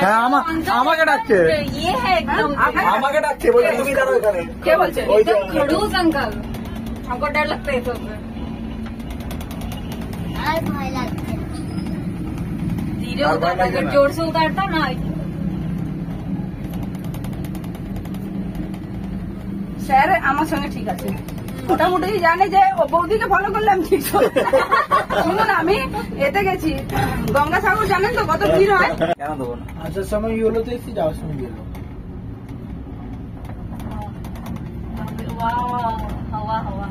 হ্যাঁ আমাকে ডাকছে, আমাকে ডাকছে, বলছে তুমি দাঁড়াও এখানে। কে বলছে? खड़ूस अंकल, हमको डर लगता है सब। धीरे उतारता, अगर जोर से उतारता ना। স্যার আমার সঙ্গে ঠিক আছে, মোটামুটি জানে যে ও বৌদিকে ফলো করলে আমি ঠিক শুনুন, আমি এতে গেছি গঙ্গাসাগর, জানেন তো কত ভিড় হয়। কেন দেবো না? আসার সময় ইয়েলোতে এসেছি, যাওয়ার সময় ইয়েলো। हवा हवा